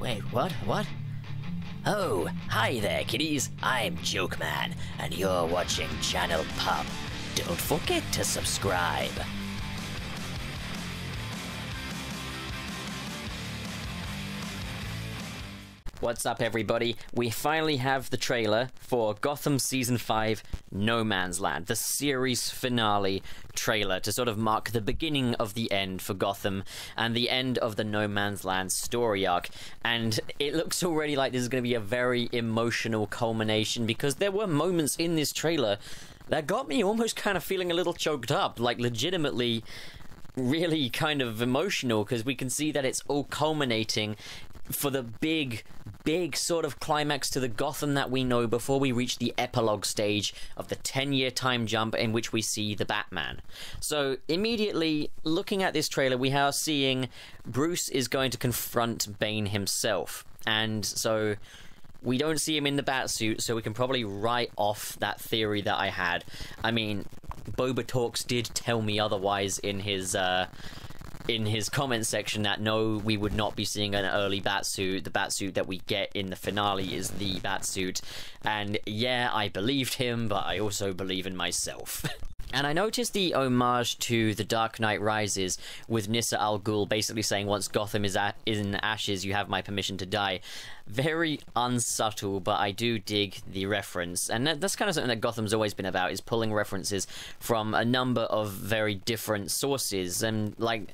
Wait, what? What? Oh, hi there, kiddies. I'm Joke Man, and you're watching Channel Pop. Don't forget to subscribe. What's up, everybody? We finally have the trailer for Gotham Season 5 No Man's Land, the series finale trailer to sort of mark the beginning of the end for Gotham and the end of the No Man's Land story arc. And it looks already like this is going to be a very emotional culmination, because there were moments in this trailer that got me almost kind of feeling a little choked up, like legitimately really kind of emotional, because we can see that it's all culminating for the big sort of climax to the Gotham that we know before we reach the epilogue stage of the 10-year time jump in which we see the Batman. So immediately looking at this trailer, we are seeing Bruce is going to confront Bane himself, and so we don't see him in the Batsuit, so we can probably write off that theory that I had. I mean, Boba Talks did tell me otherwise in his comment section that no, we would not be seeing an early Batsuit. The Batsuit that we get in the finale is the Batsuit. And yeah, I believed him, but I also believe in myself. And I noticed the homage to The Dark Knight Rises with Nyssa Al Ghul basically saying, once Gotham is in ashes, you have my permission to die. Very unsubtle, but I do dig the reference. And that's kind of something that Gotham's always been about, is pulling references from a number of very different sources. And like,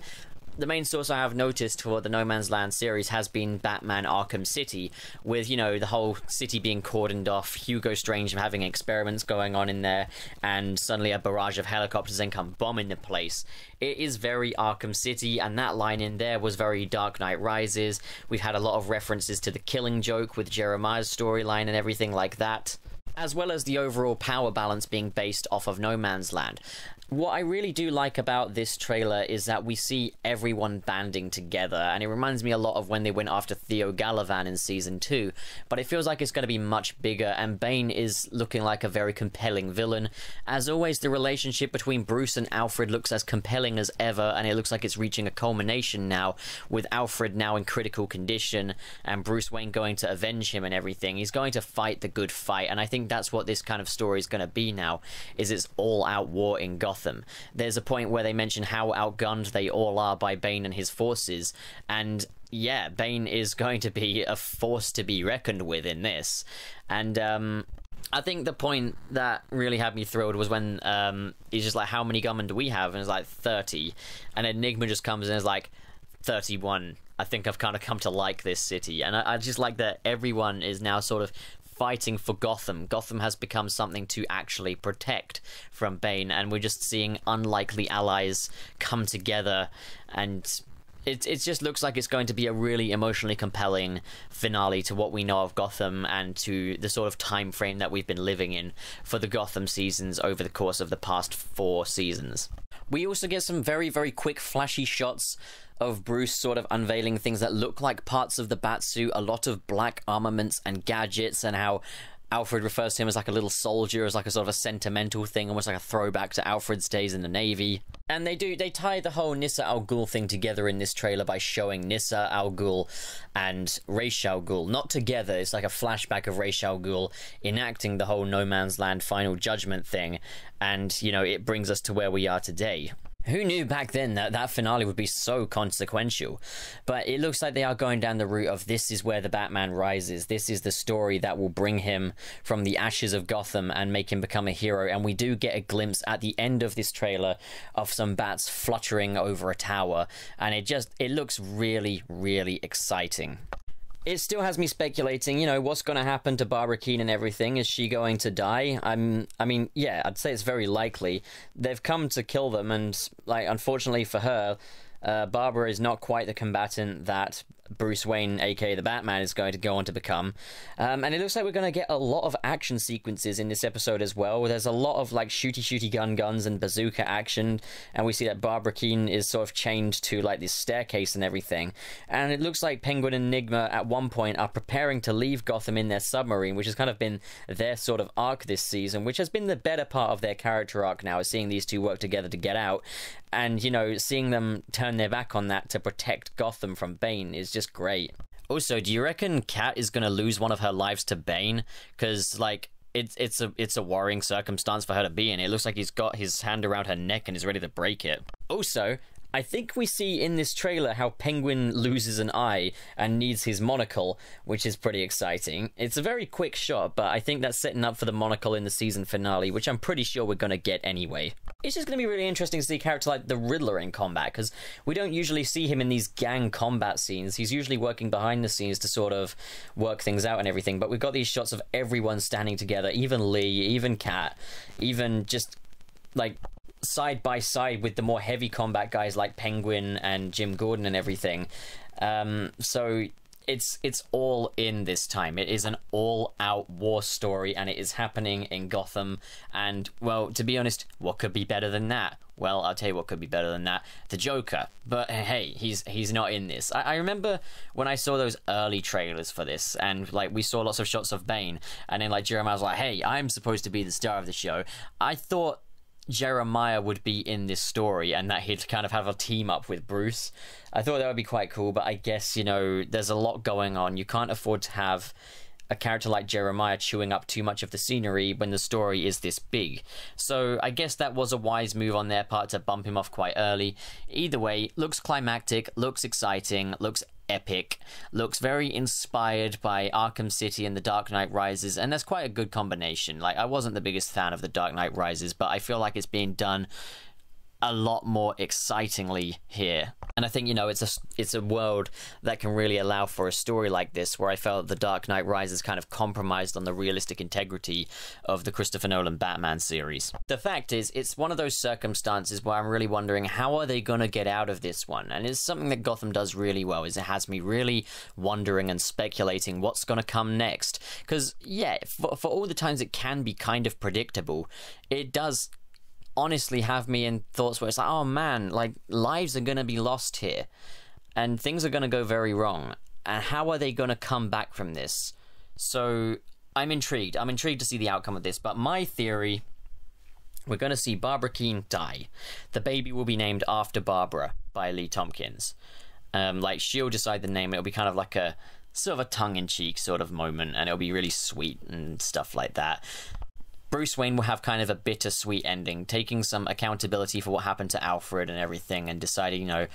the main source I have noticed for the No Man's Land series has been Batman Arkham City, with, you know, the whole city being cordoned off, Hugo Strange having experiments going on in there, and suddenly a barrage of helicopters then come bombing the place. It is very Arkham City, and that line in there was very Dark Knight Rises. We've had a lot of references to the Killing Joke with Jeremiah's storyline and everything like that, as well as the overall power balance being based off of No Man's Land. What I really do like about this trailer is that we see everyone banding together, and it reminds me a lot of when they went after Theo Galavan in Season 2, but it feels like it's going to be much bigger, and Bane is looking like a very compelling villain. As always, the relationship between Bruce and Alfred looks as compelling as ever, and it looks like it's reaching a culmination now, with Alfred now in critical condition, and Bruce Wayne going to avenge him and everything. He's going to fight the good fight, and I think that's what this kind of story is going to be now, is it's all-out war in Gotham. There's a point where they mention how outgunned they all are by Bane and his forces, and yeah, Bane is going to be a force to be reckoned with in this. And I think the point that really had me thrilled was when he's just like, how many gunmen do we have? And it's like 30, and Enigma just comes in and is like, 31. I think I've kind of come to like this city, and I just like that everyone is now sort of fighting for Gotham. Gotham has become something to actually protect from Bane, and we're just seeing unlikely allies come together, and it just looks like it's going to be a really emotionally compelling finale to what we know of Gotham and to the sort of time frame that we've been living in for the Gotham seasons over the course of the past 4 seasons. We also get some very, very quick flashy shots of Bruce sort of unveiling things that look like parts of the Batsuit, a lot of black armaments and gadgets, and how Alfred refers to him as like a little soldier, as like a sort of a sentimental thing, almost like a throwback to Alfred's days in the Navy. And they tie the whole Nyssa Al Ghul thing together in this trailer by showing Nyssa Al Ghul and Ra's al Ghul, not together. It's like a flashback of Ra's al Ghul enacting the whole No Man's Land final judgment thing, and, you know, it brings us to where we are today. Who knew back then that that finale would be so consequential? But it looks like they are going down the route of, this is where the Batman rises. This is the story that will bring him from the ashes of Gotham and make him become a hero. And we do get a glimpse at the end of this trailer of some bats fluttering over a tower. And it looks really, really exciting. It still has me speculating, you know, what's going to happen to Barbara Keane and everything. Is she going to die? I mean, yeah, I'd say it's very likely. They've come to kill them, and, like, unfortunately for her, Barbara is not quite the combatant that Bruce Wayne, aka the Batman, is going to go on to become. And it looks like we're going to get a lot of action sequences in this episode as well. There's a lot of like shooty guns and bazooka action, and we see that Barbara Keane is sort of chained to like this staircase and everything. And it looks like Penguin and Enigma at one point are preparing to leave Gotham in their submarine, which has kind of been their sort of arc this season, which has been the better part of their character arc now, is seeing these two work together to get out. And, you know, seeing them turn their back on that to protect Gotham from Bane is just great. Also, do you reckon Kat is gonna lose one of her lives to Bane? Because, like, it's a worrying circumstance for her to be in. It looks like he's got his hand around her neck and is ready to break it. Also, I think we see in this trailer how Penguin loses an eye and needs his monocle, which is pretty exciting. It's a very quick shot, but I think that's setting up for the monocle in the season finale, which I'm pretty sure we're gonna get anyway. It's just gonna be really interesting to see a character like the Riddler in combat, because we don't usually see him in these gang combat scenes. He's usually working behind the scenes to sort of work things out and everything, but we've got these shots of everyone standing together, even Lee, even Kat, even just, like, side by side with the more heavy combat guys like Penguin and Jim Gordon and everything. So it's all in this time. It is an all-out war story, and it is happening in Gotham. And, well, to be honest, what could be better than that? Well, I'll tell you what could be better than that. The Joker. But hey, he's not in this. I remember when I saw those early trailers for this, and, like, we saw lots of shots of Bane, and then, like, Jeremiah was like, hey, I'm supposed to be the star of the show. I thought Jeremiah would be in this story and that he'd kind of have a team up with Bruce. I thought that would be quite cool, but I guess, you know, there's a lot going on. You can't afford to have a character like Jeremiah chewing up too much of the scenery when the story is this big. So I guess that was a wise move on their part to bump him off quite early. Either way, looks climactic, looks exciting, looks epic, looks very inspired by Arkham City and The Dark Knight Rises, and that's quite a good combination. Like, I wasn't the biggest fan of The Dark Knight Rises, but I feel like it's being done a lot more excitingly here. And I think, you know, it's a world that can really allow for a story like this, where I felt The Dark Knight Rises kind of compromised on the realistic integrity of the Christopher Nolan Batman series. The fact is, it's one of those circumstances where I'm really wondering, how are they gonna get out of this one? And it's something that Gotham does really well, is it has me really wondering and speculating what's gonna come next. Because, yeah, for all the times it can be kind of predictable, it does honestly have me in thoughts where it's like, oh man, like, lives are gonna be lost here and things are gonna go very wrong, and how are they gonna come back from this? So I'm intrigued to see the outcome of this. But my theory, we're gonna see Barbara Keane die. The baby will be named after Barbara by Lee Tompkins. Like, she'll decide the name. It'll be kind of like a sort of a tongue-in-cheek sort of moment, and it'll be really sweet and stuff like that. Bruce Wayne will have kind of a bittersweet ending, taking some accountability for what happened to Alfred and everything, and deciding, you know,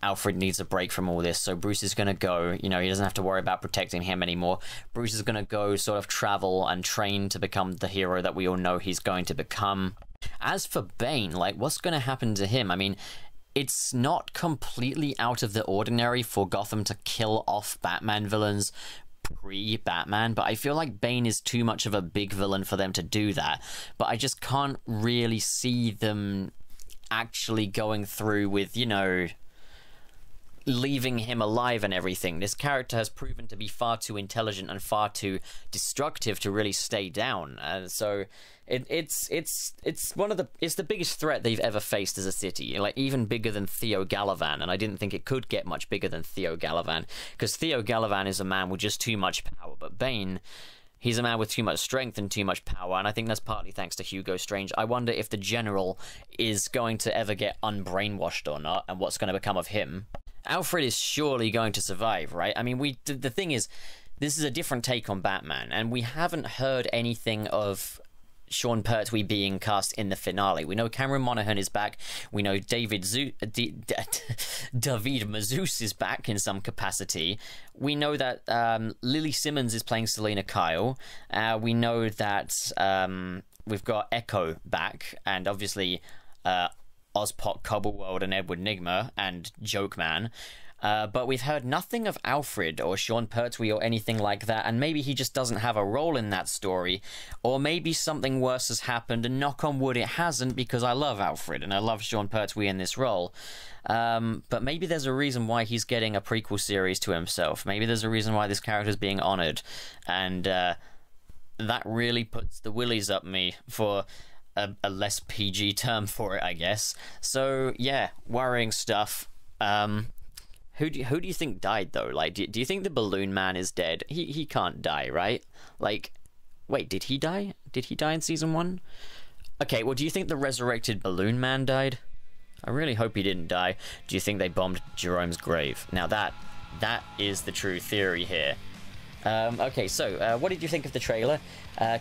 Alfred needs a break from all this, so Bruce is going to go, you know, he doesn't have to worry about protecting him anymore. Bruce is going to go sort of travel and train to become the hero that we all know he's going to become. As for Bane, like, what's going to happen to him? I mean, it's not completely out of the ordinary for Gotham to kill off Batman villains pre-Batman, but I feel like Bane is too much of a big villain for them to do that. But I just can't really see them actually going through with, you know, leaving him alive and everything. This character has proven to be far too intelligent and far too destructive to really stay down, and so it's the biggest threat they've ever faced as a city, like even bigger than Theo Galavan. And I didn't think it could get much bigger than Theo Galavan, because Theo Galavan is a man with just too much power, but Bane, he's a man with too much strength and too much power, and I think that's partly thanks to Hugo Strange. I wonder if the General is going to ever get unbrainwashed or not, and what's going to become of him. Alfred is surely going to survive, right? I mean, the thing is, this is a different take on Batman, and we haven't heard anything of Sean Pertwee being cast in the finale. We know Cameron Monaghan is back. We know David Mazouz is back in some capacity. We know that Lily Simmons is playing Selena Kyle. We know that we've got Echo back, and obviously Ospot Cobblewald and Edward Nigma and Joke Man. But we've heard nothing of Alfred or Sean Pertwee or anything like that, and maybe he just doesn't have a role in that story, or maybe something worse has happened, and knock on wood it hasn't, because I love Alfred and I love Sean Pertwee in this role. But maybe there's a reason why he's getting a prequel series to himself. Maybe there's a reason why this character's being honoured, and that really puts the willies up me for a less PG term for it, I guess. So yeah, worrying stuff. Who do you think died, though? Like, do you think the Balloon Man is dead? He can't die, right? Like, wait, did he die? Did he die in season 1? Okay, well, do you think the resurrected Balloon Man died? I really hope he didn't die. Do you think they bombed Jerome's grave? Now that That is the true theory here. Okay, so what did you think of the trailer?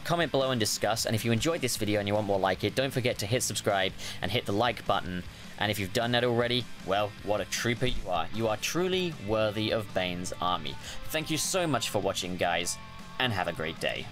Comment below and discuss, and if you enjoyed this video and you want more like it, don't forget to hit subscribe and hit the like button. And if you've done that already, well, what a trooper you are. You are truly worthy of Bane's army. Thank you so much for watching, guys, and have a great day.